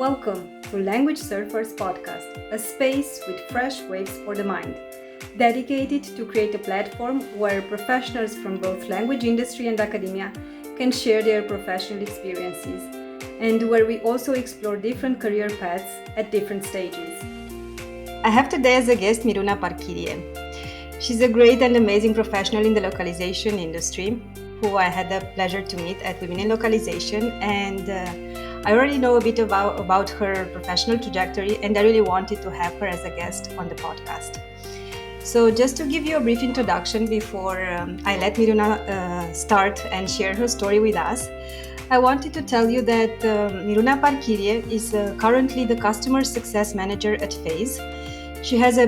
Welcome to Language Surfers Podcast, a space with fresh waves for the mind, dedicated to create a platform where professionals from both language industry and academia can share their professional experiences, and where we also explore different career paths at different stages. I have today as a guest Miruna Parchirie. She's a great and amazing professional in the localization industry, who I had the pleasure to meet at Women in Localization, and I already know a bit about her professional trajectory, and I really wanted to have her as a guest on the podcast. So just to give you a brief introduction before I let Miruna start and share her story with us, I wanted to tell you that Miruna Parchirie is currently the Customer Success Manager at Phase. She has a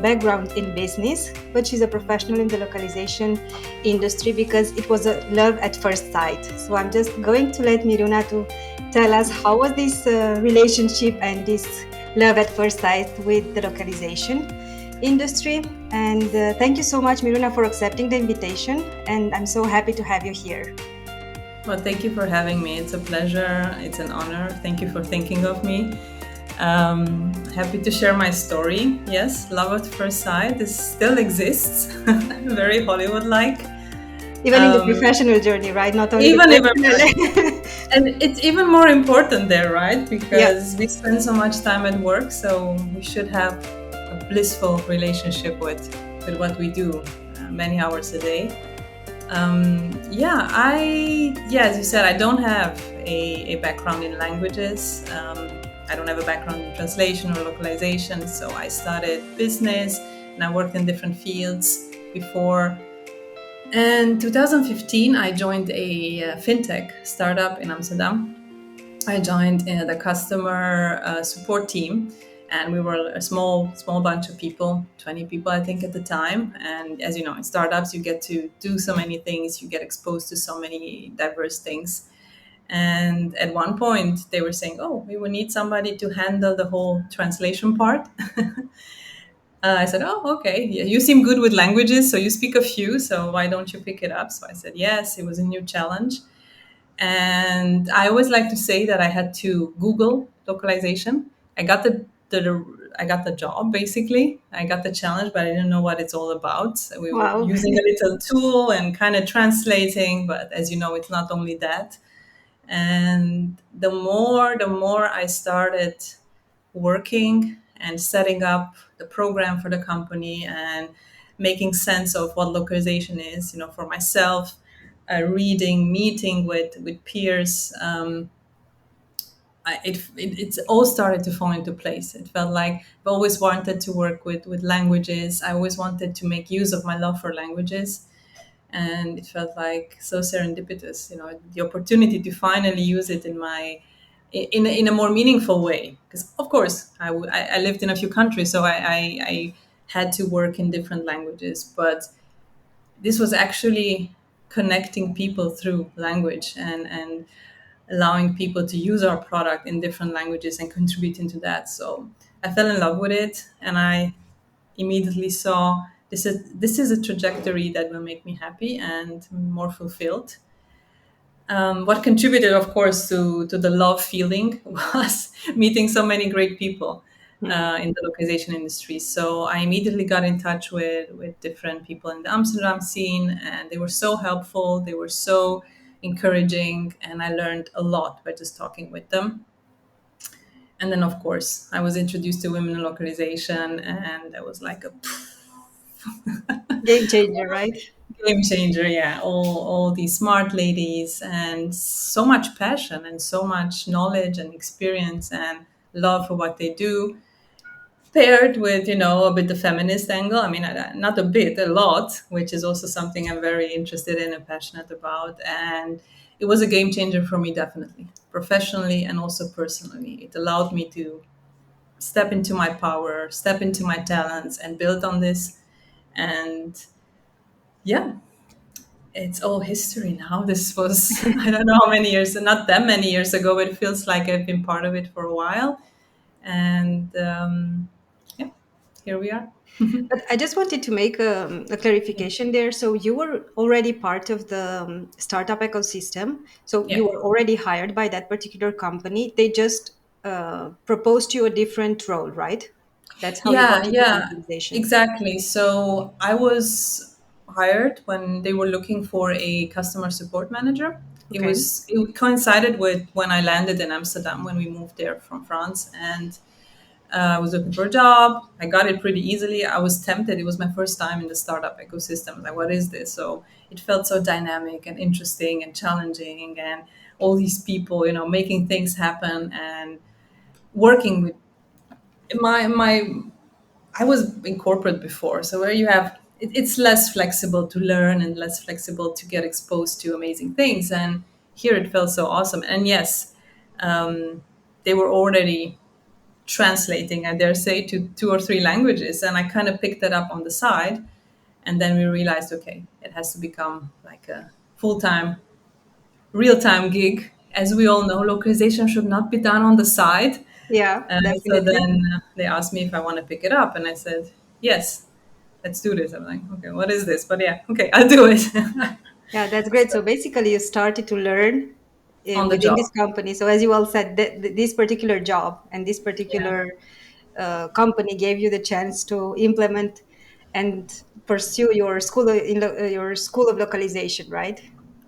background in business, but she's a professional in the localization industry because it was a love at first sight. So I'm just going to let Miruna to tell us how was this relationship and this love at first sight with the localization industry. And thank you so much, Miruna, for accepting the invitation. And I'm so happy to have you here. Well, thank you for having me. It's a pleasure. It's an honor. Thank you for thinking of me. Happy to share my story. Yes, love at first sight. This still exists. Very Hollywood-like. Even in the professional journey, right? Not only even and it's even more important there, right? Because we spend so much time at work, so we should have a blissful relationship with what we do, many hours a day. As you said, I don't have a background in languages. I don't have a background in translation or localization, so I started business and I worked in different fields before. And 2015, I joined a fintech startup in Amsterdam. I joined the customer support team, and we were a small bunch of people, 20 people, I think, at the time. And as you know, in startups, you get to do so many things, you get exposed to so many diverse things. And at one point, they were saying, "Oh, we will need somebody to handle the whole translation part." I said, "Oh, okay. Yeah, you seem good with languages, so you speak a few. So why don't you pick it up?" So I said, "Yes." It was a new challenge, and I always like to say that I had to Google localization. I got the job basically. I got the challenge, but I didn't know what it's all about. So we were using a little tool and kind of translating, but as you know, it's not only that. And the more I started working and setting up the program for the company and making sense of what localization is, for myself, reading, meeting with peers, it's all started to fall into place. It felt like I've always wanted to work with languages. I always wanted to make use of my love for languages. And it felt like so serendipitous, the opportunity to finally use it in a more meaningful way. Because of course I lived in a few countries, so I had to work in different languages, but this was actually connecting people through language and allowing people to use our product in different languages and contributing to that. So I fell in love with it, and I immediately saw this is a trajectory that will make me happy and more fulfilled. What contributed, of course, to the love feeling was meeting so many great people in the localization industry. So I immediately got in touch with different people in the Amsterdam scene, and they were so helpful. They were so encouraging, and I learned a lot by just talking with them. And then, of course, I was introduced to women in localization, and that was like a game changer, right? Game changer, yeah. All these smart ladies and so much passion and so much knowledge and experience and love for what they do, paired with, a bit the feminist angle. I mean, not a bit, a lot, which is also something I'm very interested in and passionate about. And it was a game changer for me, definitely, professionally and also personally. It allowed me to step into my power, step into my talents, and build on this. And yeah, it's all history now. This was, I don't know how many years, not that many years ago, but it feels like I've been part of it for a while. And here we are. But I just wanted to make a clarification there. So you were already part of the startup ecosystem. So Yeah. you were already hired by that particular company. They just proposed you a different role, right? That's how you Yeah, got into yeah, localization. exactly. So I was hired when they were looking for a customer support manager. Okay. It coincided with when I landed in Amsterdam when we moved there from France, and I was looking for a job. I got it pretty easily. I was tempted. It was my first time in the startup ecosystem. Like, what is this? So it felt so dynamic and interesting and challenging, and all these people, making things happen and working with my I was in corporate before, so where you have it's less flexible to learn and less flexible to get exposed to amazing things. And here it felt so awesome. And yes, they were already translating, I dare say, to 2 or 3 languages, and I kind of picked that up on the side. And then we realized, okay, it has to become like a full-time, real-time gig. As we all know, localization should not be done on the side. Yeah, So definitely. then they asked me if I want to pick it up, and I said, yes, let's do this. I'm like, okay, what is this? But yeah, okay, I'll do it. Yeah, that's great. So, So basically, you started to learn on the within job. this company. So as you all said, this particular job and this Yeah, particular company gave you the chance to implement and pursue your your school of localization, right?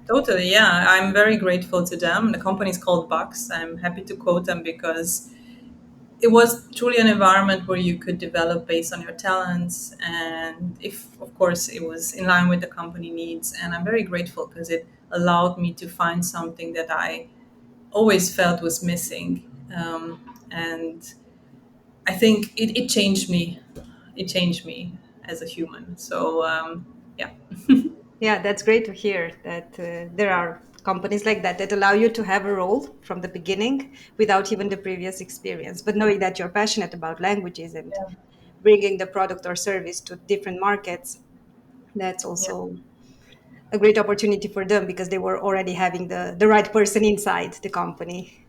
totally. Yeah, I'm very grateful to them. The company is called Box. I'm happy to quote them because it was truly an environment where you could develop based on your talents, and if of course it was in line with the company needs. And I'm very grateful because it allowed me to find something that I always felt was missing. And I think it changed me. It changed me as a human. So yeah, Yeah, that's great to hear that there are companies like that that allow you to have a role from the beginning without even the previous experience. But knowing that you're passionate about languages and bringing the product or service to different markets, that's yeah. also a great opportunity for them because they were already having the right person inside the company.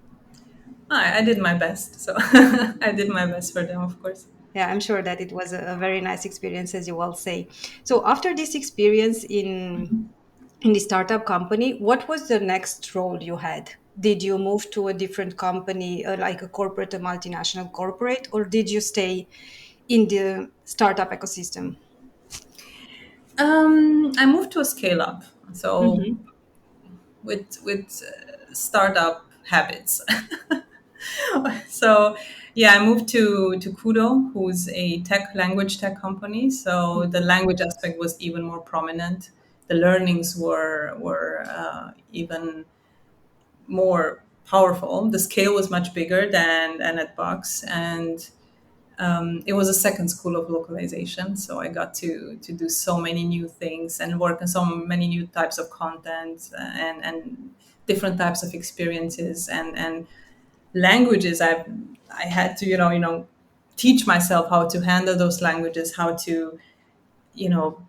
I did my best. So I did my best for them, of course. Yeah, I'm sure that it was a very nice experience, as you all say. So after this experience in the startup company, what was the next role you had? Did you move to a different company, like a corporate, a multinational corporate, or did you stay in the startup ecosystem? I moved to a scale up. So Hmm. with startup habits. So yeah, I moved to Kudo, who's a language tech company. So the language aspect was even more prominent. The learnings were even more powerful. The scale was much bigger than at Box, and it was a second school of localization. So I got to do so many new things and work on so many new types of content, and different types of experiences and languages. I had to teach myself how to handle those languages, how to you know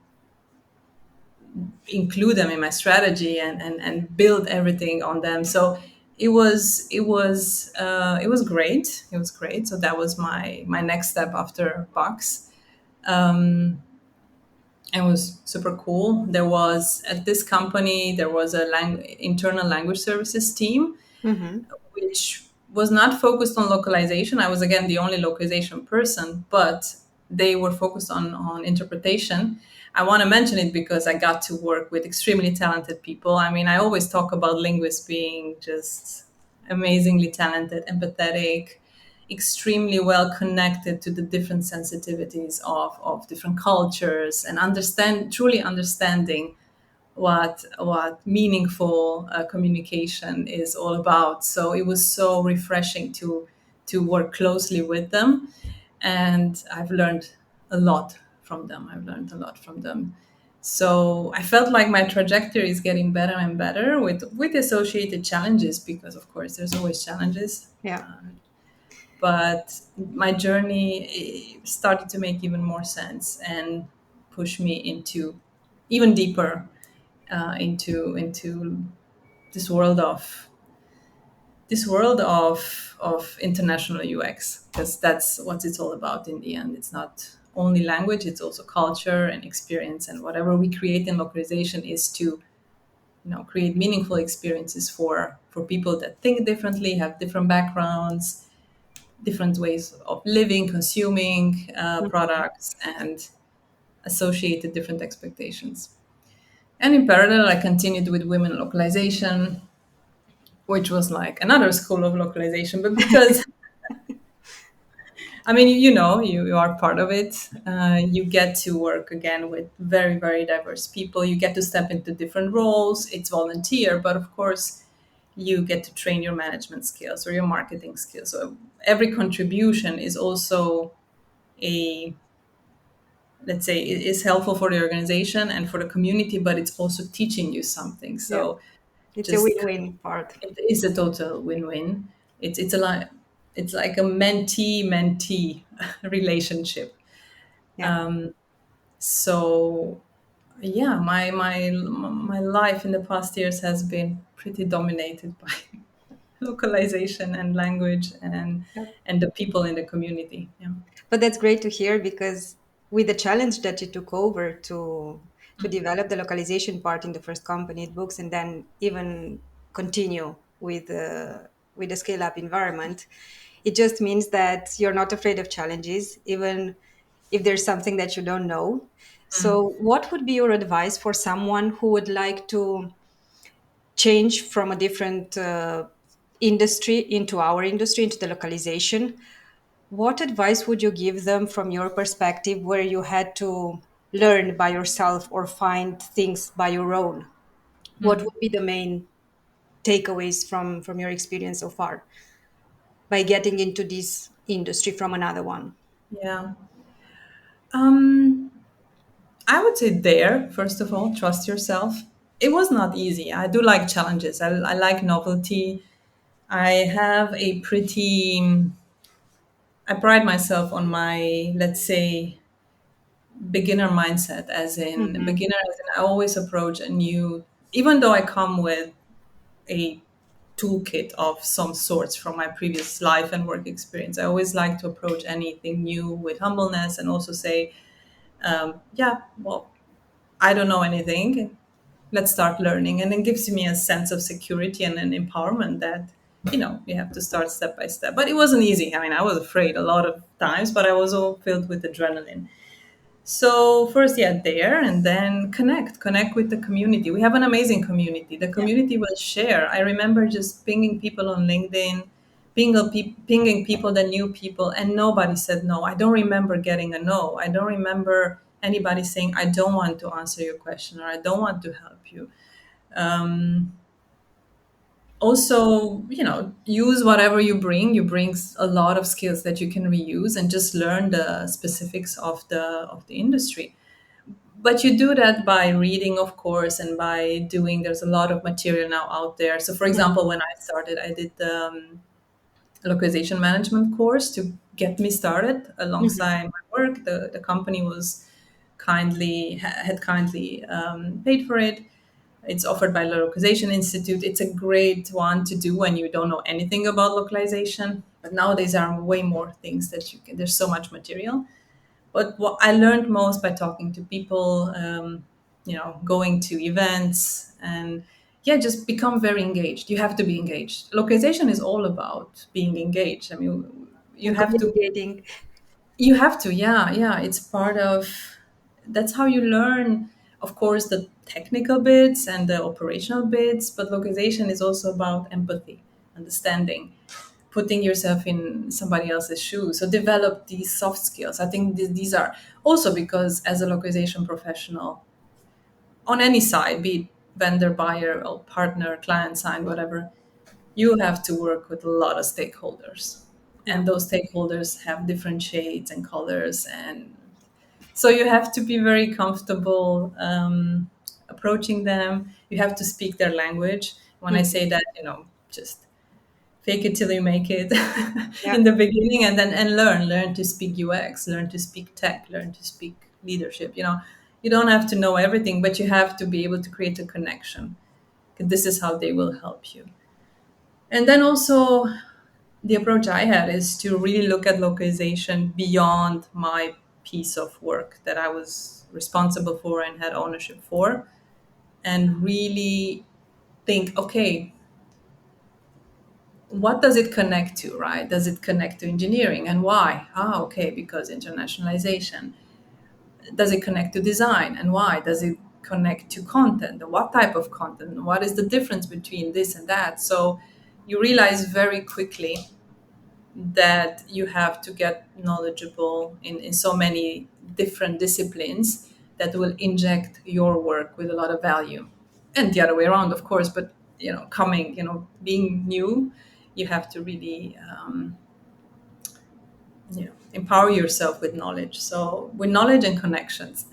include them in my strategy, and build everything on them. So it was great. It was great. So that was my next step after Box. Um, it was super cool. There was at this company there was a internal language services team, Hmm. which was not focused on localization. I was again the only localization person, but they were focused on interpretation. I want to mention it because I got to work with extremely talented people. I mean, I always talk about linguists being just amazingly talented, empathetic, extremely well connected to the different sensitivities of different cultures, and truly understanding what meaningful communication is all about. So it was so refreshing to work closely with them, and I've learned a lot from them. I've learned a lot from them. So I felt like my trajectory is getting better and better with associated challenges, because of course there's always challenges. Yeah. But my journey started to make even more sense and push me into even deeper into this world of this world of international UX, because that's what it's all about in the end. It's not only language; it's also culture and experience, and whatever we create in localization is to create meaningful experiences for people that think differently, have different backgrounds, different ways of living, consuming products, and associated different expectations. And in parallel, I continued with women localization, which was like another school of localization, but because I mean, you are part of it. You get to work again with very, very diverse people. You get to step into different roles. It's volunteer, but of course, you get to train your management skills or your marketing skills. So every contribution is also a, let's say, is helpful for the organization and for the community, but it's also teaching you something. Yeah, So it's a just win-win part. it is a total win-win. It's a lot. It's like a mentee-mentee relationship. Yeah. So yeah, my life in the past years has been pretty dominated by localization and language Yeah. and the people in the community. Yeah. But that's great to hear because with the challenge that you took over to develop the localization part in the first company, it books, and then even continue with the scale up environment, it just means that you're not afraid of challenges, even if there's something that you don't know. So, what would be your advice for someone who would like to change from a different industry into our industry, into the localization? What advice would you give them from your perspective where you had to learn by yourself or find things by your own? What would be the main takeaways from your experience so far by getting into this industry from another one? Yeah. Um, I would say there, first of all, trust yourself. It was not easy. I do like challenges. I like novelty. I have a pretty, I pride myself on my, let's say, beginner mindset, Hmm. as in I always approach a new, even though I come with a toolkit of some sorts from my previous life and work experience. I always like to approach anything new with humbleness and also say, yeah, well, I don't know anything. Let's start learning. And it gives me a sense of security and an empowerment that, you have to start step by step. But it wasn't easy. I mean, I was afraid a lot of times, but I was all filled with adrenaline. So first, yeah, there, and then connect with the community. We have an amazing community. The Yeah. community will share. I remember just pinging people on LinkedIn, pinging people that knew people, and nobody said no. I don't remember getting a no. I don't remember anybody saying I don't want to answer your question or I don't want to help you. Um, Also, use whatever you bring a lot of skills that you can reuse and just learn the specifics of the industry. But you do that by reading, of course, and by doing, there's a lot of material now out there. So for example, when I started, I did the localization management course to get me started Hmm. alongside my work. The company was had kindly paid for it. It's offered by the Localization Institute. It's a great one to do when you don't know anything about localization. But nowadays there are way more things that you can. There's so much material. But what I learned most by talking to people, going to events, and yeah, just become very engaged. You have to be engaged. Localization is all about being engaged. I mean, you And have to communicating. yeah, yeah. It's part of, that's how you learn, of course, the technical bits and the operational bits, but localization is also about empathy, understanding, putting yourself in somebody else's shoes. So develop these soft skills. I think these are also because as a localization professional, on any side, be it vendor, buyer, or partner, client side, whatever, you have to work with a lot of stakeholders. Yeah. And those stakeholders have different shades and colors. And so you have to be very comfortable approaching them. You have to speak their language. When I Mhm. say that, just fake it till you make it Yeah. in the beginning, and then and learn to speak UX, learn to speak tech, learn to speak leadership. You don't have to know everything, but you have to be able to create a connection. This is how they will help you. And then also, the approach I had is to really look at localization beyond my piece of work that I was responsible for and had ownership for, and really think, okay, what does it connect to, right? Does it connect to engineering, and why? Okay, because internationalization. Does it connect to design, and why? Does it connect to content, and what type of content? What is the difference between this and that? So you realize very quickly that you have to get knowledgeable in so many different disciplines that will inject your work with a lot of value, and the other way around, of course. But being new, you have to really empower yourself with knowledge. So with knowledge and connections.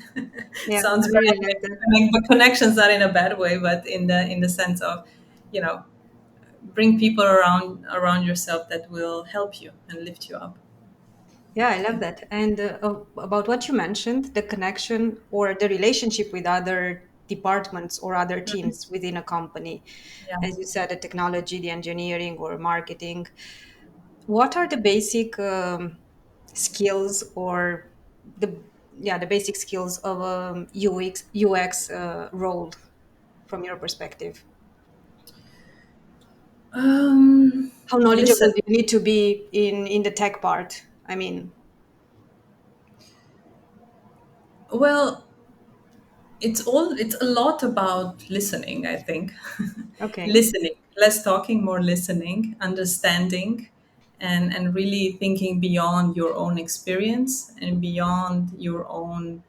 Yeah, Sounds I very really like that. academic, but connections not in a bad way, but in the sense of, you know bring people around yourself that will help you and lift you up. Yeah, I love that. And about what you mentioned, the connection or the relationship with other departments or other teams within a company, Yeah. as you said, the technology, the engineering, or marketing. What are the basic skills or the basic skills of a UX role from your perspective? How knowledgeable Listen. do you need to be in the tech part? I mean, Well, it's a lot about listening, I think. okay. Listening, less talking, more listening, understanding, and really thinking beyond your own experience and beyond your own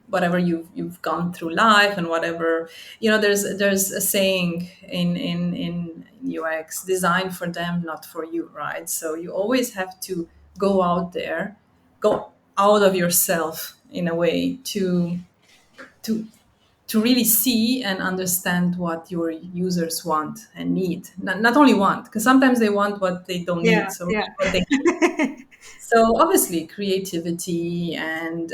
whatever you've gone through life, and whatever, there's a saying in UX: design for them, not for you, right? So you always have to go out there, go out of yourself in a way to to really see and understand what your users want and need. Not only want, because sometimes they want what they don't need, Yeah, so yeah. what they need. So obviously creativity and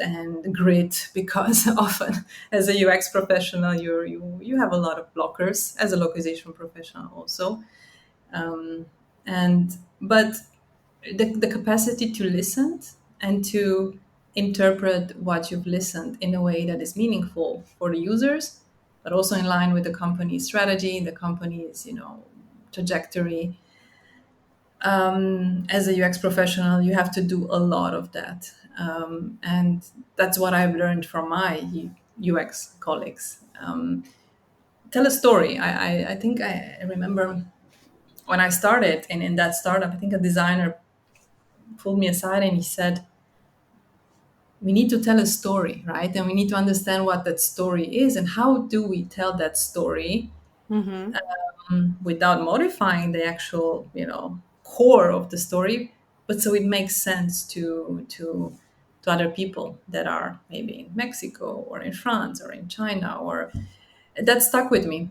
grit, because often as a UX professional, you have a lot of blockers as a localization professional also. um, and but the capacity to listen and to interpret what you've listened in a way that is meaningful for the users, but also in line with the company's strategy, the company's trajectory. As a UX professional, you have to do a lot of that. And that's what I've learned from my UX colleagues. Tell a story. I think I remember when I started in that startup, I think a designer pulled me aside and he said, we need to tell a story, right? And we need to understand what that story is, and how do we tell that story Mm-hmm. without modifying the actual, core of the story, but so it makes sense to other people that are maybe in Mexico or in France or in China. Or that stuck with me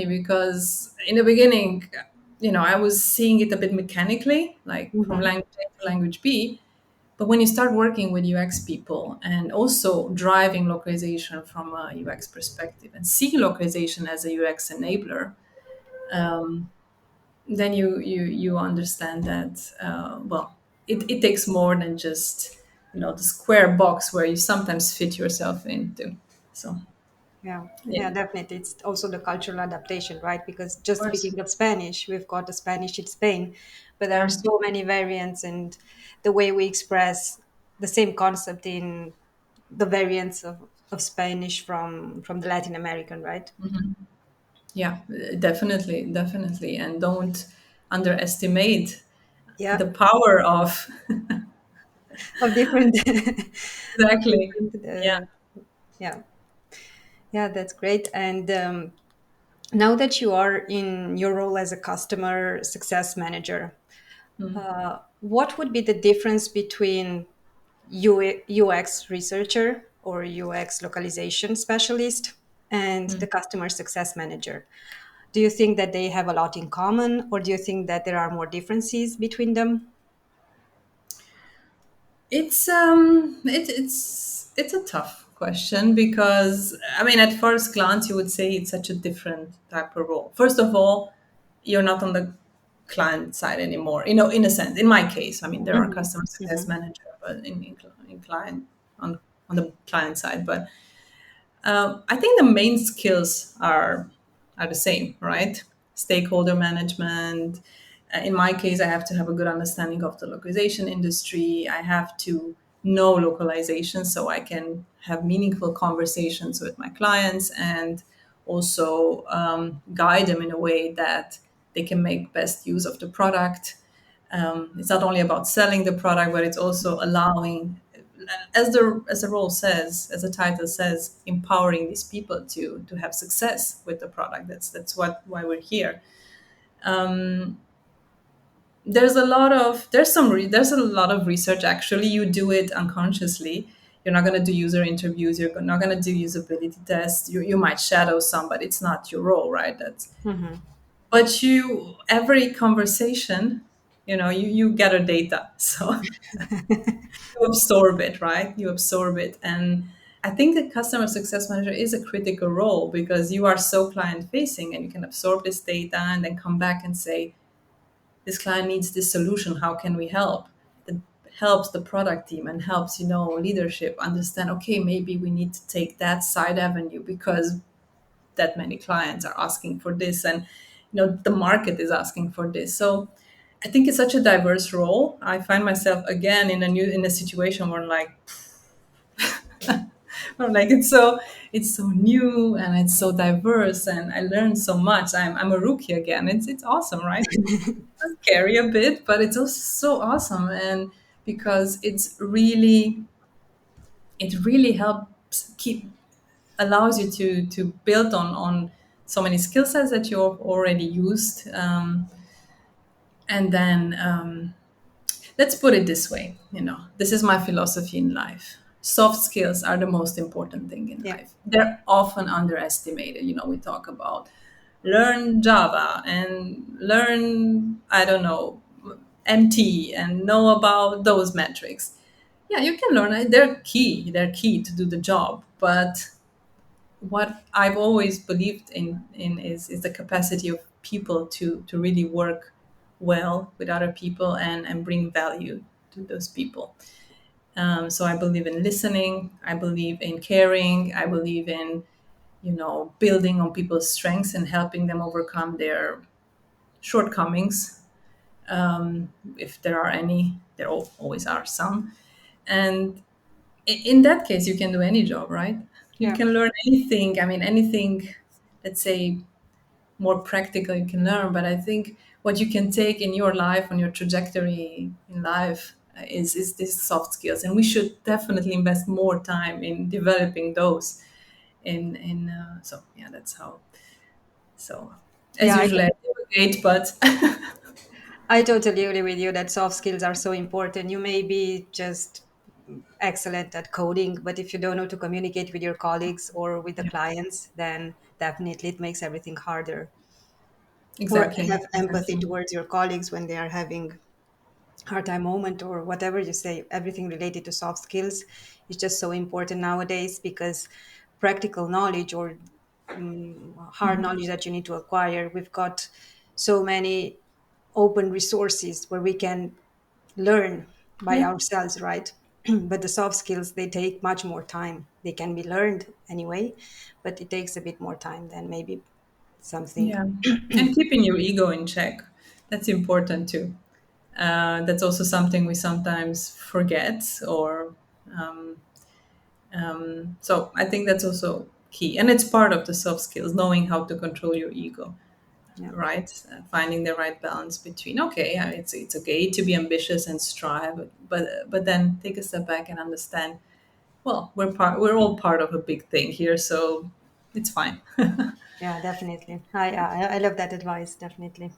because in the beginning, I was seeing it a bit mechanically, like from Mm-hmm. language A to language B. But when you start working with UX people and also driving localization from a UX perspective and see localization as a UX enabler, then you understand that, it takes more than just the square box where you sometimes fit yourself into. So Yeah, yeah, yeah, of definitely. It's also the cultural adaptation, right? Because just course, speaking of Spanish, we've got the Spanish in Spain, but there are yeah. so many variants, and the way we express the same concept in the variants of Spanish from the Latin American, right? Yeah, definitely, and don't underestimate Yeah, the power of of different, exactly. different. Yeah. Yeah, yeah, that's great. And now that you are in your role as a customer success manager, what would be the difference between UX researcher or UX localization specialist and the customer success manager? Do you think that they have a lot in common, or do you think that there are more differences between them? It's a tough question, because I mean, at first glance you would say it's such a different type of role. First of all, you're not on the client side anymore, in a sense. In my case, I mean, there are Hmm. customer success Hmm. manager, but in client, on the client side. But I think the main skills are are the same, right? Stakeholder management. In my case, I have to have a good understanding of the localization industry. I have to know localization so I can have meaningful conversations with my clients and also guide them in a way that they can make best use of the product. It's not only about selling the product, but it's also allowing, as the role says, as the title says, empowering these people to have success with the product. That's what why we're here. Um, there's a lot of research. Actually, you do it unconsciously. You're not going to do user interviews. You're not going to do usability tests. You might shadow some, but it's not your role, right? That's Mhm. but you every conversation, you gather data, so you absorb it, right? You absorb it. And I think the customer success manager is a critical role because you are so client facing and you can absorb this data and then come back and say, this client needs this solution. How can we help? It helps the product team and helps, leadership understand, okay, maybe we need to take that side avenue because that many clients are asking for this and the market is asking for this. So I think it's such a diverse role. I find myself again in a situation where like it's so new and it's so diverse and I learned so much. I'm a rookie again. It's awesome, right? It's scary a bit, but it's also so awesome. And because it really helps keep allows you to build on so many skill sets that you've already used. And then let's put it this way, this is my philosophy in life. Soft skills are the most important thing in Yeah. life. They're often underestimated. We talk about learn Java and learn, I don't know, MT and know about those metrics. Yeah, you can learn it. They're key to do the job. But what I've always believed in is the capacity of people to really work well with other people and bring value to those people. So I believe in listening. I believe in caring. I believe in building on people's strengths and helping them overcome their shortcomings, if there are any. There always are some, and in that case you can do any job, right? You Yeah. can learn anything. I mean, anything, let's say, more practical you can learn. But I think what you can take in your life, on your trajectory in life, is these soft skills, and we should definitely invest more time in developing those. So yeah, that's how. So as Yeah, usual, I divagate, but I totally agree with you that soft skills are so important. You may be just excellent at coding, but if you don't know to communicate with your colleagues or with the yeah, clients, then definitely it makes everything harder. Or exactly, have empathy exactly. towards your colleagues when they are having hard time moment or whatever you say. Everything related to soft skills is just so important nowadays because practical knowledge or hard knowledge that you need to acquire, we've got so many open resources where we can learn by Yeah. ourselves, right? But the soft skills, they take much more time. They can be learned anyway, but it takes a bit more time than maybe something. Yeah, and keeping your ego in check. That's important too. That's also something we sometimes forget, or so I think that's also key, and it's part of the soft skills, knowing how to control your ego, Yeah. right? Finding the right balance between, okay, yeah, it's okay to be ambitious and strive, but then take a step back and understand. Well, we're all part of a big thing here, so it's fine. Yeah, definitely. I love that advice, definitely.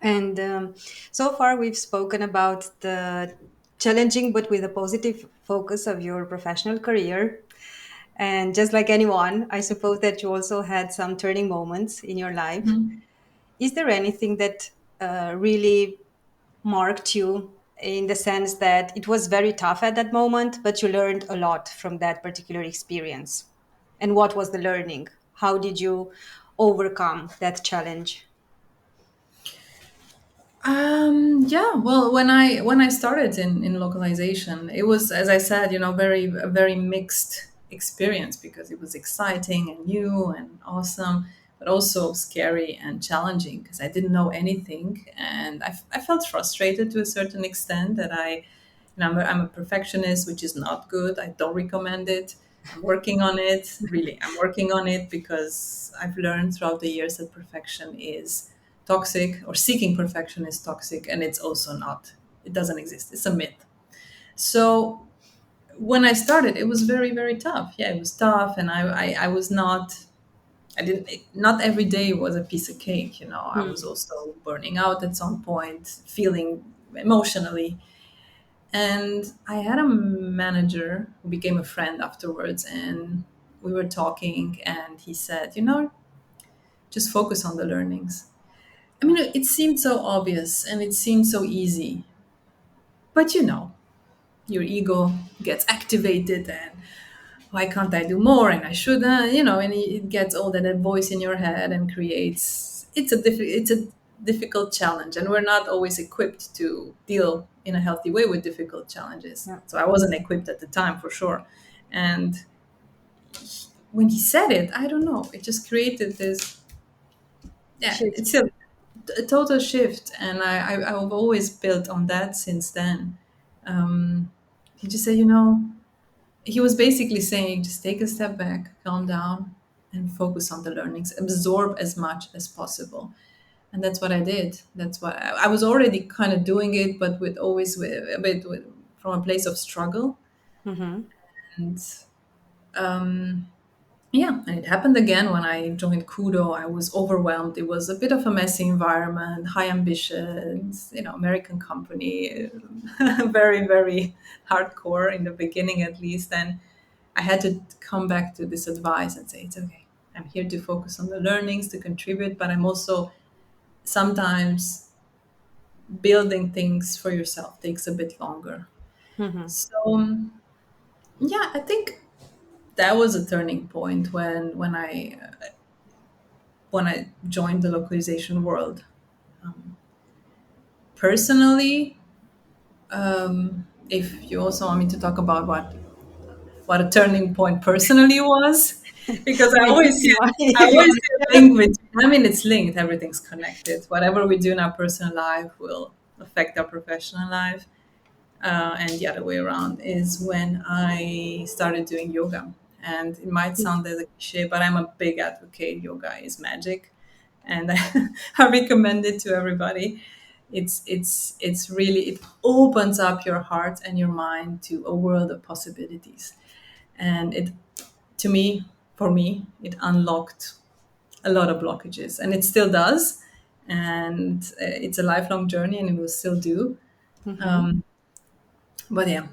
And so far, we've spoken about the challenging but with a positive focus of your professional career. And just like anyone, I suppose that you also had some turning moments in your life. Is there anything that really marked you in the sense that it was very tough at that moment, but you learned a lot from that particular experience? And what was the learning? How did you overcome that challenge? Yeah, well, when I started in localization, it was, as I said, a very mixed experience because it was exciting and new and awesome. but also scary and challenging because I didn't know anything. And I felt frustrated to a certain extent that I'm a perfectionist, which is not good. I don't recommend it. I'm working on it. Really, I'm working on it because I've learned throughout the years that perfection is toxic, or seeking perfection is toxic, and it's also not. It doesn't exist. It's a myth. So when I started, it was very, very tough. Yeah, it was tough, and I was not. I didn't. Not every day was a piece of cake. I was Hmm. also burning out at some point, feeling emotionally. And I had a manager who became a friend afterwards, and we were talking, and he said, just focus on the learnings. I mean, it seemed so obvious and it seemed so easy, but your ego gets activated, and why can't I do more? And I should, and it gets all that voice in your head and creates. It's a difficult challenge, and we're not always equipped to deal in a healthy way with difficult challenges. Yeah. So I wasn't equipped at the time for sure, and when he said it, I don't know, it just created this. Yeah, Shift. it's a total shift, and I've always built on that since then. Um, he just said, he was basically saying just take a step back, calm down, and focus on the learnings, absorb as much as possible. And that's what I did. That's what I was already kind of doing it, but with always with a bit from a place of struggle. Mm-hmm. And um, yeah, and it happened again when I joined Kudo. I was overwhelmed. It was a bit of a messy environment, high ambitions, American company, very, very hardcore in the beginning at least. And I had to come back to this advice and say, it's okay. I'm here to focus on the learnings, to contribute, but I'm also sometimes building things for yourself takes a bit longer. Mm-hmm. So yeah, I think that was a turning point when I joined the localization world. Personally, if you also want me to talk about what a turning point personally was, because I Wait, always see why? I always see a link with. I mean, it's linked. Everything's connected. Whatever we do in our personal life will affect our professional life, and the other way around is when I started doing yoga. And it might sound as a cliche, but I'm a big advocate. Yoga is magic, and I recommend it to everybody. It's really, it opens up your heart and your mind to a world of possibilities, and it to me for me it unlocked a lot of blockages, and it still does, and it's a lifelong journey, and it will still do. Mm-hmm. um, but yeah,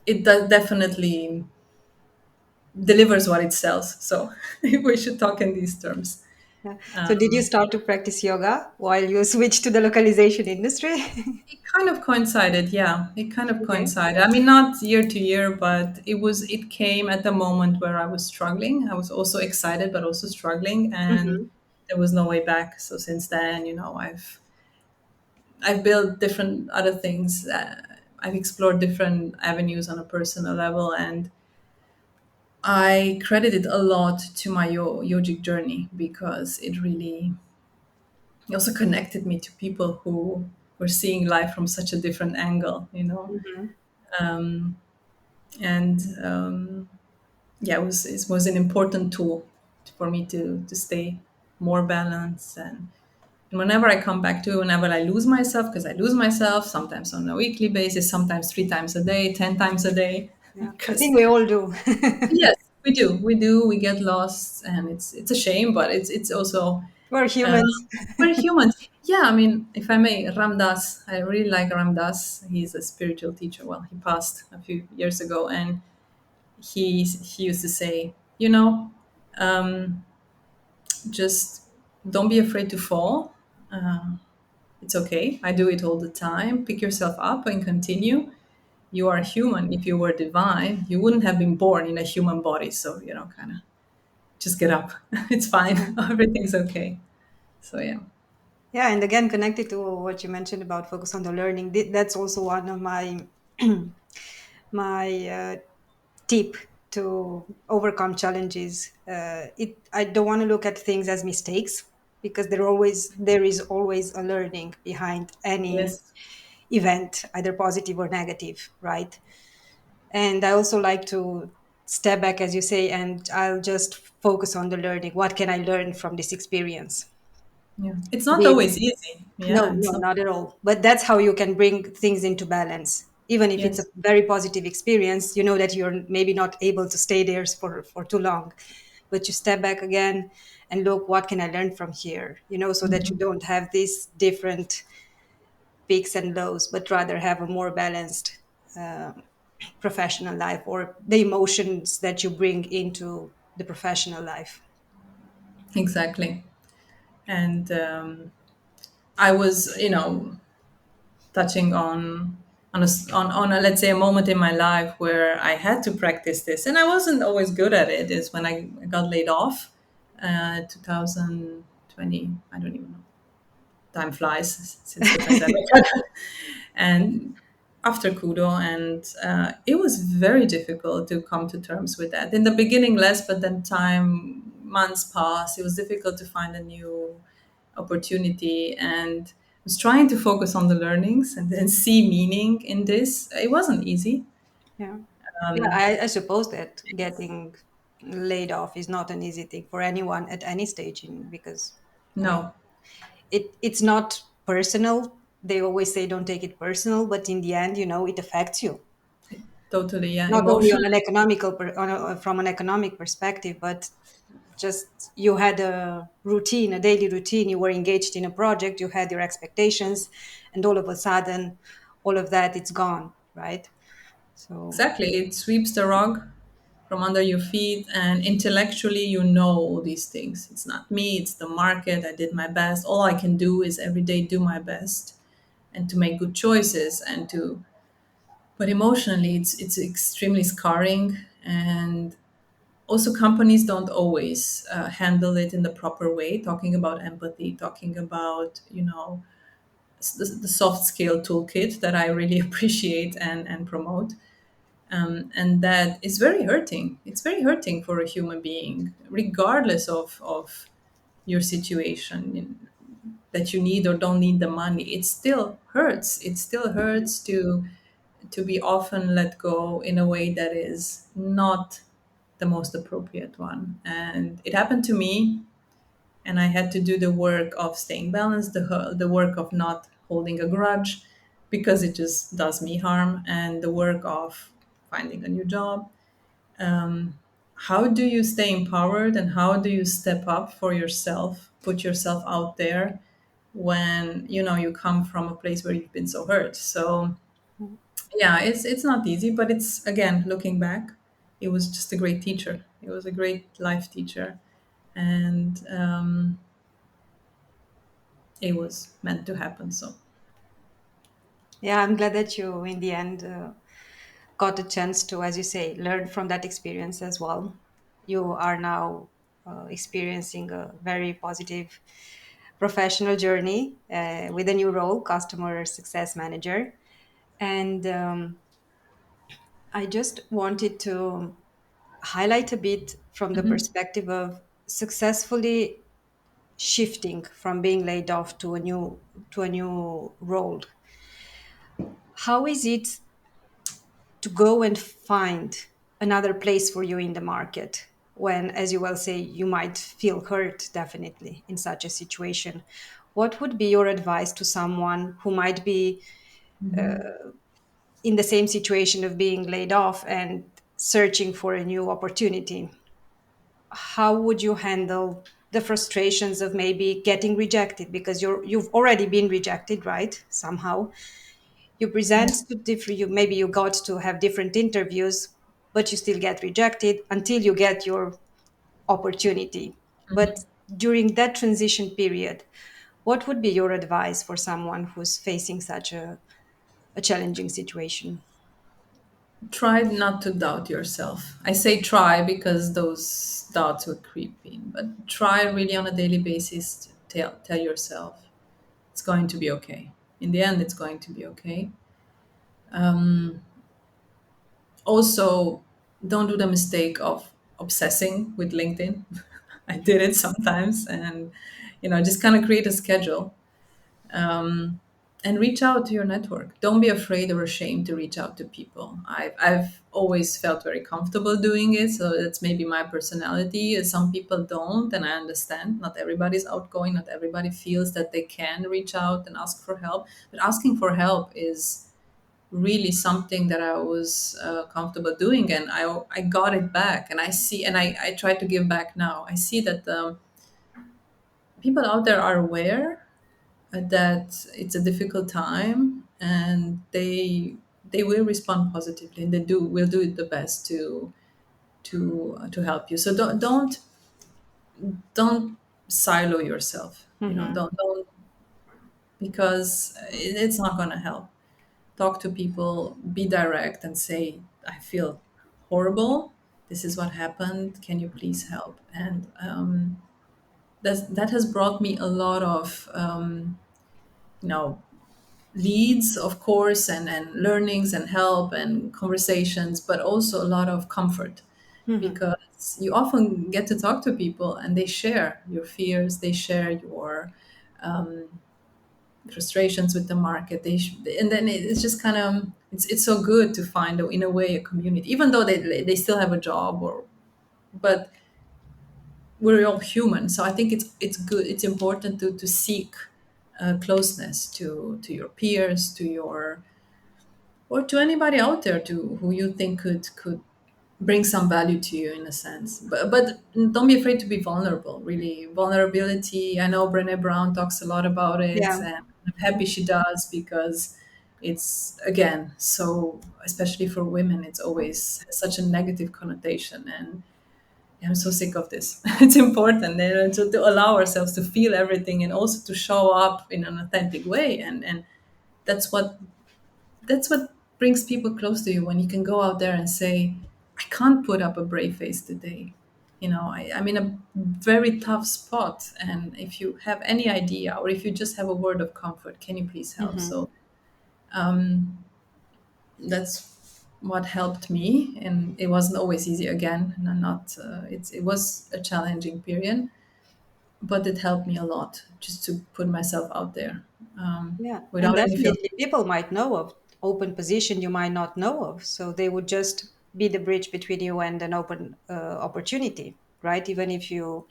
it does definitely delivers what it sells, so we should talk in these terms. Yeah. So, did you um, start to practice yoga while you switched to the localization industry? it kind of coincided, yeah, it kind of Okay. coincided. I mean, not year to year, but it came at the moment where I was struggling. I was also excited but also struggling, and Mm-hmm. there was no way back. So since then, I've built different other things. I've explored different avenues on a personal level, and I credit it a lot to my yogic journey because it also connected me to people who were seeing life from such a different angle, Mm-hmm. and yeah, it was an important tool for me to stay more balanced. And whenever I come back to it, whenever I lose myself, because I lose myself sometimes on a weekly basis, sometimes 3 times a day, 10 times a day, Yeah, I because think we all do. yes, we get lost, and it's a shame, but it's also We're uh, humans. we're humans. Yeah, I mean, if I may, Ramdas, I really like Ramdas. He's a spiritual teacher. Well, he passed a few years ago, and he used to say, um, just don't be afraid to fall. It's okay. I do it all the time. Pick yourself up and continue. You are human. If you were divine, you wouldn't have been born in a human body. So, kind of just get up. It's fine. Everything's okay. So, yeah. Yeah, and again, connected to what you mentioned about focus on the learning, that's also one of my my tip to overcome challenges. I don't want to look at things as mistakes, because there is always a learning behind any Yes. event, either positive or negative, right? And I also like to step back, as you say, and I'll just focus on the learning. What can I learn from this experience? Yeah. It's not Be it always easy. No, Yeah. It's no, not. not at all. But that's how you can bring things into balance. Even if it's a Yes. very positive experience, you know that you're maybe not able to stay there for too long. But you step back again and look, what can I learn from here? So that you don't have these different peaks and lows, but rather have a more balanced uh, professional life, or the emotions that you bring into the professional life. Exactly. And I was, touching on a, let's say, a moment in my life where I had to practice this, and I wasn't always good at it. Is when I got laid off, 2020. I don't even know. Time flies since the pandemic, and after Kudo, and it was very difficult to come to terms with that. In the beginning, less, but then months passed. It was difficult to find a new opportunity, and I was trying to focus on the learnings and then see meaning in this. It wasn't easy. Yeah. Yeah, I suppose that getting laid off is not an easy thing for anyone at any stage, because I mean, No, it's not personal. They always say don't take it personal, but in the end, it affects you. totally. Yeah, Not only on emotional. an from an economic perspective, but just you had a routine, a daily routine. You were engaged in a project. You had your expectations, and all of a sudden, all of that it's gone, right? So Exactly. It sweeps the rug from under your feet, and intellectually, you know all these things. It's not me, it's the market. I did my best. All I can do is every day do my best and to make good choices and to. But emotionally, it's extremely scarring, and also companies don't always handle it in the proper way. Talking about empathy, talking about the soft skill toolkit that I really appreciate and promote. And that is very hurting. It's very hurting for a human being, regardless of your situation, that you need or don't need the money. It still hurts. It still hurts to be often let go in a way that is not the most appropriate one. And it happened to me, and I had to do the work of staying balanced, the work of not holding a grudge because it just does me harm, and the work of finding a new job. How do you stay empowered, and how do you step up for yourself, put yourself out there when you come from a place where you've been so hurt? So yeah, it's not easy, but it's, again, looking back, it was just a great teacher. It was a great life teacher, and it was meant to happen. So yeah, I'm glad that you, in the end, got a chance to, as you say, learn from that experience as well. You are now experiencing a very positive professional journey with a new role, customer success manager. And I just wanted to highlight a bit from the perspective of successfully shifting from being laid off to a new role. How is it to go and find another place for you in the market when, as you well say, you might feel hurt definitely in such a situation? What would be your advice to someone who might be in the same situation of being laid off and searching for a new opportunity? How would you handle the frustrations of maybe getting rejected, because you've already been rejected, right? Somehow you present yes. to different, maybe you got to have different interviews, but you still get rejected until you get your opportunity. But during that transition period, what would be your advice for someone who's facing such a challenging situation? Try not to doubt yourself. I say try because those doubts will creep in, but try really on a daily basis to tell yourself it's going to be okay. In the end, it's going to be okay. Also, don't do the mistake of obsessing with LinkedIn. I did it sometimes, and just kind of create a schedule, and reach out to your network. Don't be afraid or ashamed to reach out to people. I've always felt very comfortable doing it, so that's maybe my personality. Some people don't, and I understand. Not everybody's outgoing. Not everybody feels that they can reach out and ask for help. But asking for help is really something that I was comfortable doing, and I got it back, and I try to give back now. I see that people out there are aware that it's a difficult time, and they will respond positively, and they do will do it the best to help you. So don't silo yourself. Mm-hmm. Don't, because it's not going to help. Talk to people, be direct, and say, I feel horrible. This is what happened. Can you please help? And that has brought me a lot of you know leads, of course, and learnings and help and conversations, but also a lot of comfort, Mm-hmm. because you often get to talk to people and they share your fears, they share your frustrations with the market. And then it's just kind of it's so good to find in a way a community, even though they still have a job, or but we're all human. So I think it's good, it's important to seek closeness to your peers, to your or to anybody out there to who you think could bring some value to you in a sense. But don't be afraid to be vulnerable. Really, vulnerability. I know Brené Brown talks a lot about it, Yeah. and I'm happy she does, because it's, again, so especially for women, it's always such a negative connotation. And I'm so sick of this. It's important, to allow ourselves to feel everything, and also to show up in an authentic way. And that's what brings people close to you, when you can go out there and say, I can't put up a brave face today. I'm in a very tough spot, and if you have any idea, or if you just have a word of comfort, can you please help? Mm-hmm. So that's what helped me, and it wasn't always easy, again, and I'm not it was a challenging period, but it helped me a lot, just to put myself out there, Yeah, and without any filter. definitely people might know of open position you might not know of, so they would just be the bridge between you and an open opportunity, right? Even if you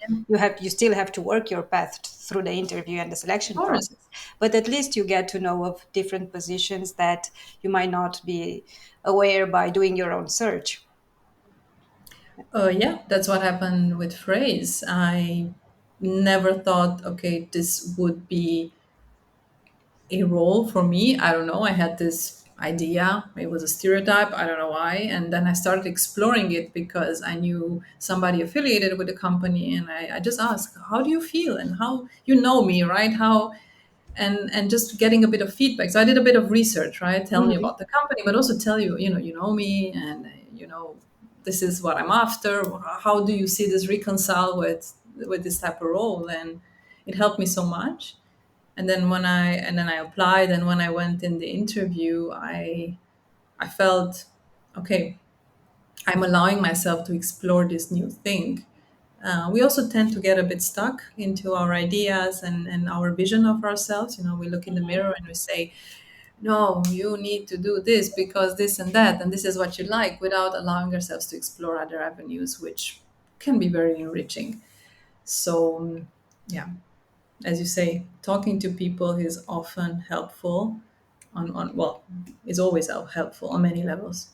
still have to work your path through the interview and the Of selection course. process, but at least you get to know of different positions that you might not be aware by doing your own search. Yeah, that's what happened with phrase. I never thought, okay, this would be a role for me. I don't know. I had this idea. It was a stereotype. I don't know why. And then I started exploring it, because I knew somebody affiliated with the company. And I just asked, how do you feel? And how, me, right? How, and just getting a bit of feedback. So I did a bit of research, right? Tell me Mhm. about the company, but also tell you, you know me, and this is what I'm after. How do you see this reconcile with this type of role? And it helped me so much. And then I applied, and when I went in the interview, I felt, okay, I'm allowing myself to explore this new thing. We also tend to get a bit stuck into our ideas and our vision of ourselves. We look in the mirror and we say, no, you need to do this because this and that, and this is what you like, without allowing ourselves to explore other avenues, which can be very enriching. So, yeah, as you say, talking to people is often helpful well, is always helpful on many levels.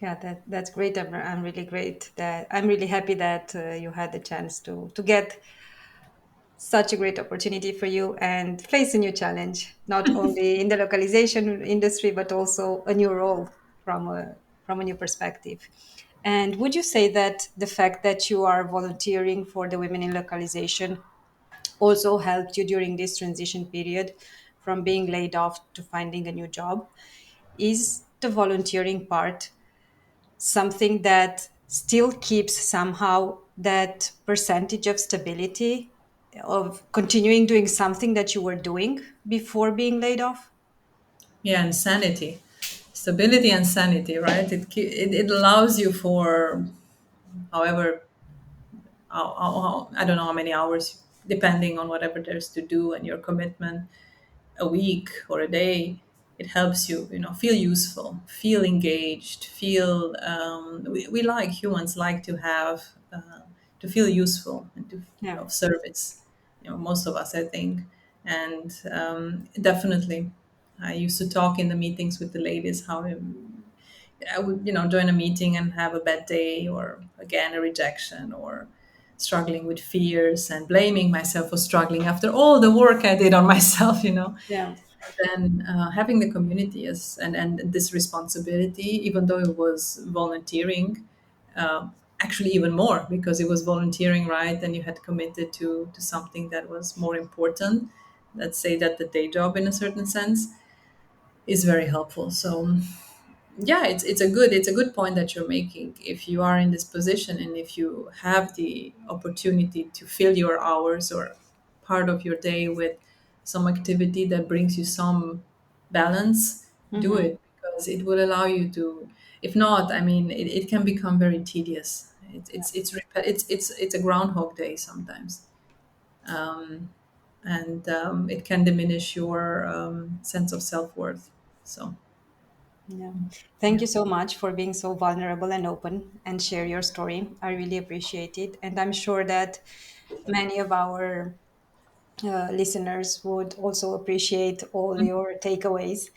Yeah, that's great. I'm really happy that you had the chance to get such a great opportunity for you and face a new challenge, not only in the localization industry, but also a new role from a new perspective. And would you say that the fact that you are volunteering for the women in localization also helped you during this transition period from being laid off to finding a new job? Is the volunteering part something that still keeps somehow that percentage of stability of continuing doing something that you were doing before being laid off? Yeah, and sanity. stability and sanity, right? It allows you for however I don't know how many hours, depending on whatever there's to do and your commitment, a week or a day. It helps you, feel useful, feel engaged, feel. We like humans like to have to feel useful and to be Yeah. of service. Most of us, I think, and definitely. I used to talk in the meetings with the ladies how I would, join a meeting and have a bad day or again a rejection or struggling with fears and blaming myself for struggling after all the work I did on myself. Yeah. Then having the community and this responsibility, even though it was volunteering, actually even more because it was volunteering, right? And you had committed to something that was more important. Let's say that the day job, in a certain sense, is very helpful. So yeah, it's a good point that you're making. If you are in this position and if you have the opportunity to fill your hours or part of your day with some activity that brings you some balance, do Mm-hmm. it because it will allow you to. If not, I mean, it can become very tedious. It's a groundhog day sometimes, and it can diminish your sense of self-worth. So Yeah. Thank you so much for being so vulnerable and open and share your story. I really appreciate it. And I'm sure that many of our listeners would also appreciate all your takeaways.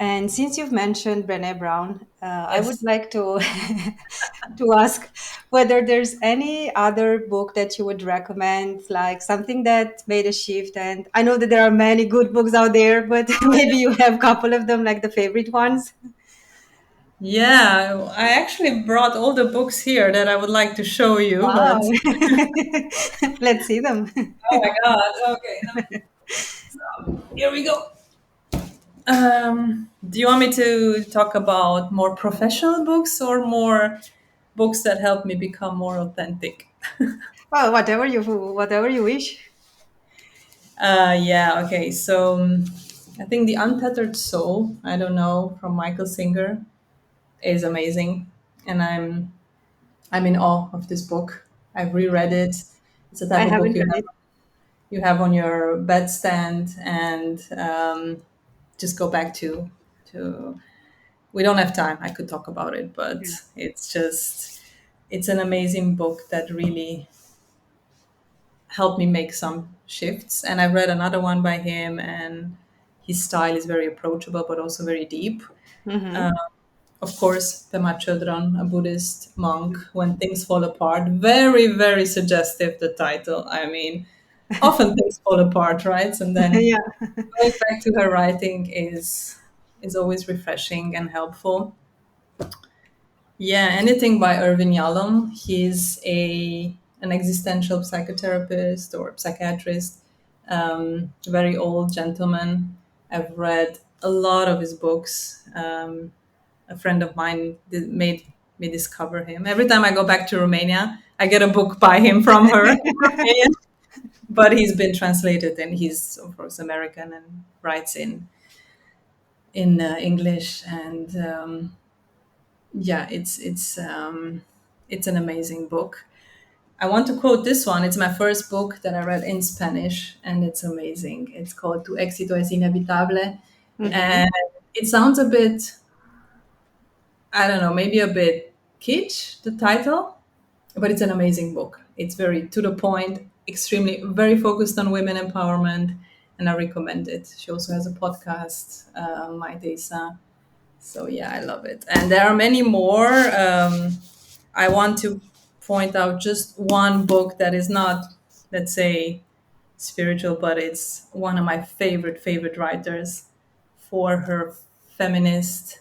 And since you've mentioned Brené Brown, I would yes. like to to ask whether there's any other book that you would recommend, like something that made a shift. And I know that there are many good books out there, but maybe you have a couple of them, like the favorite ones. Yeah, I actually brought all the books here that I would like to show you, Wow. but Let's see them. oh my god, okay, here we go. Do you want me to talk about more professional books or more books that help me become more authentic? Well, whatever you wish. Yeah, okay, so I think The Untethered Soul, I don't know, from Michael Singer is amazing. And I'm in awe of this book. I've reread it. It's the I type of book haven't read it. you have on your bedstand and just go back to we don't have time. I could talk about it, but Yeah. it's an amazing book that really helped me make some shifts. And I've read another one by him, and his style is very approachable but also very deep. Mm-hmm. Of course, Pema Chodron, a Buddhist monk, When Things Fall Apart. Very, very suggestive, the title. I mean, often things fall apart, right? And then Yeah. going back to her writing is always refreshing and helpful. Yeah, anything by Irvin Yalom. He's a an existential psychotherapist or psychiatrist, very old gentleman. I've read a lot of his books. A friend of mine made me discover him. Every time I go back to Romania, I get a book by him from her in Romanian. But he's been translated, and he's of course American and writes in English. And yeah, it's an amazing book. I want to quote this one. It's my first book that I read in Spanish, and it's amazing. It's called Tu éxito es inevitable, Mm-hmm. and it sounds a bit, I don't know, maybe a bit kitsch, the title, but it's an amazing book. It's very to the point, extremely very focused on women empowerment, and I recommend it. She also has a podcast, Maite Issa. So yeah, I love it. And there are many more. I want to point out just one book that is not, let's say, spiritual, but it's one of my favorite writers for her feminist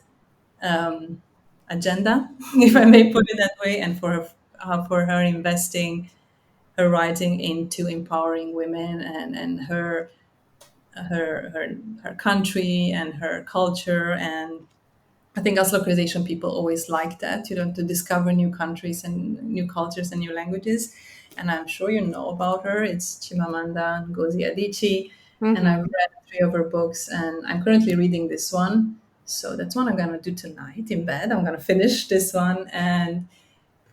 agenda, if I may put it that way, and for her investing her writing into empowering women and her country and her culture. And I think us localization people always like that, to discover new countries and new cultures and new languages. And I'm sure you know about her. It's Chimamanda Ngozi Adichie, and I've Mm-hmm. read three of her books, and I'm currently reading this one. So that's what I'm going to do tonight in bed. I'm going to finish this one. And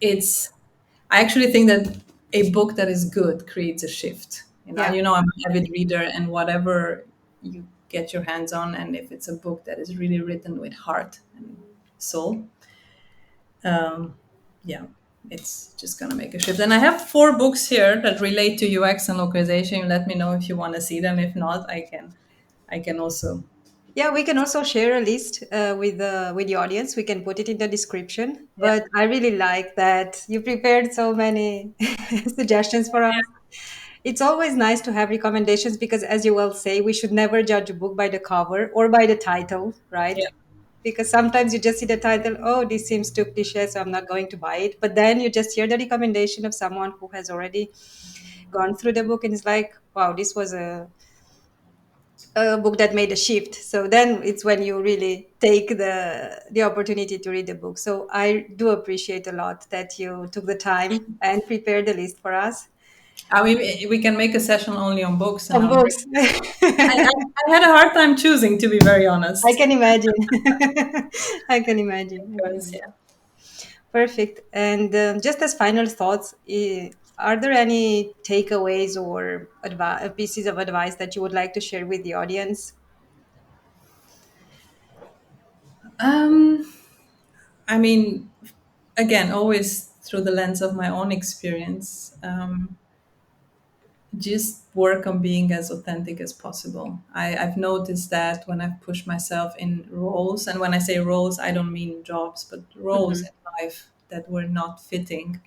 I actually think that a book that is good creates a shift. Yeah. I'm an avid reader, and whatever you get your hands on, and if it's a book that is really written with heart and soul, um, yeah, it's just gonna make a shift. And I have 4 books here that relate to UX and localization. Let me know if you want to see them. If not, I can also. Yeah, we can also share a list with the audience. We can put it in the description. Yeah, But I really like that you prepared so many suggestions for us. It's always nice to have recommendations because, as you well say, we should never judge a book by the cover or by the title, right? yeah. Because sometimes you just see the title, oh, this seems too cliche, so I'm not going to buy it. But then you just hear the recommendation of someone who has already gone through the book and is like, wow, this was a book that made a shift. So then it's when you really take the opportunity to read the book. So I do appreciate a lot that you took the time and prepared the list for us. I mean, we can make a session only on books, and Some books. I had a hard time choosing, to be very I honest. can imagine. I can imagine. I can Because, imagine. yeah. Perfect. And just as final thoughts, are there any takeaways or pieces of advice that you would like to share with the audience? Um, I mean, again, always through the lens of my own experience, just work on being as authentic as possible. I've noticed that when I've pushed myself in roles, and when I say roles, I don't mean jobs, but roles Mhm. in life that were not fitting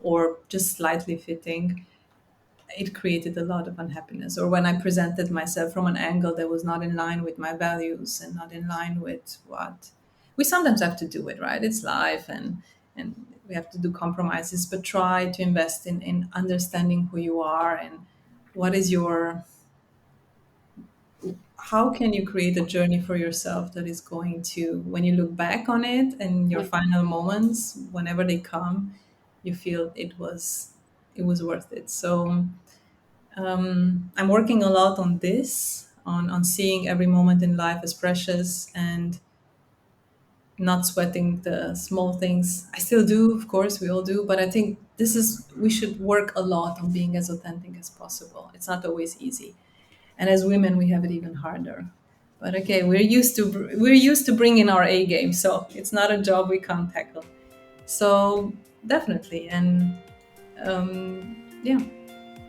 or just slightly fitting, it created a lot of unhappiness. Or when I presented myself from an angle that was not in line with my values and not in line with what we sometimes have to do it, right? It's life, and we have to do compromises, but try to invest in understanding who you are and what is your how can you create a journey for yourself that is going to, when you look back on it and your final moments, whenever they come, you feel it was worth it. So I'm working a lot on this, on seeing every moment in life as precious and not sweating the small things. I still do, of course, we all do, but I think we should work a lot on being as authentic as possible. It's not always easy, and as women, we have it even harder. But okay, we're used to bringing our A game, so it's not a job we can't tackle. So definitely, and yeah,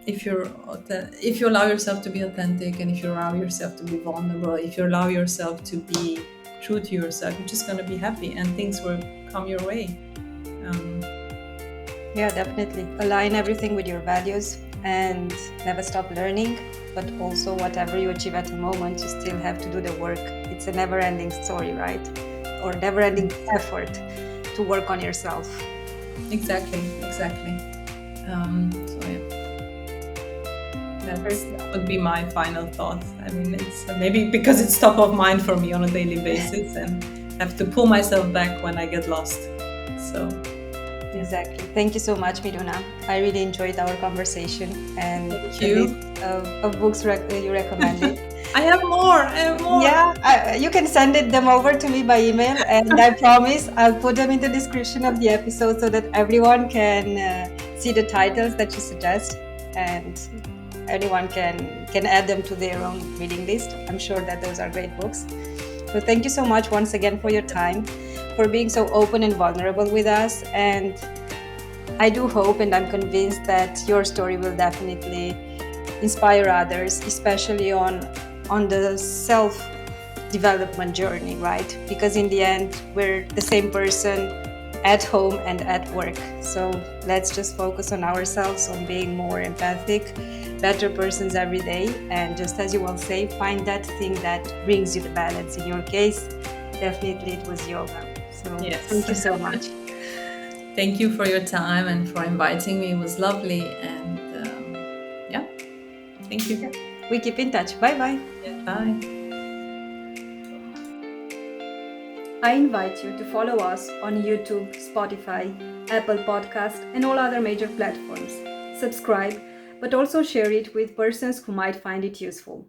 if you allow yourself to be authentic, and if you allow yourself to be vulnerable, if you allow yourself to be true to yourself, you're just going to be happy and things will come your way. um, Yeah, definitely. Align everything with your values and never stop learning. But also, whatever you achieve at the moment, you still have to do the work. It's a never ending story, right? Or never ending effort to work on yourself. exactly. So yeah, that would be my final thought. I mean, it's maybe because it's top of mind for me on a daily basis, and I have to pull myself back when I get lost. So Exactly. Thank you so much, Miruna. I really enjoyed our conversation and thank the you. list of books you recommended. I have more. Yeah, you can send them over to me by email, and I promise I'll put them in the description of the episode so that everyone can see the titles that you suggest, and anyone can add them to their own reading list. I'm sure that those are great books. So thank you so much once again for your time, for being so open and vulnerable with us. And I do hope and I'm convinced that your story will definitely inspire others, especially on the self-development journey, right? Because in the end, we're the same person at home and at work. So let's just focus on ourselves, on being more empathic, better persons every day. And just as you will say, find that thing that brings you the balance. In your case, definitely it was yoga. So Yes. Thank you so much. Thank you for your time and for inviting me. It was lovely, and yeah, thank you. We keep in touch. Bye-bye. Yeah, bye. I invite you to follow us on YouTube, Spotify, Apple Podcast, and all other major platforms. Subscribe, but also share it with persons who might find it useful.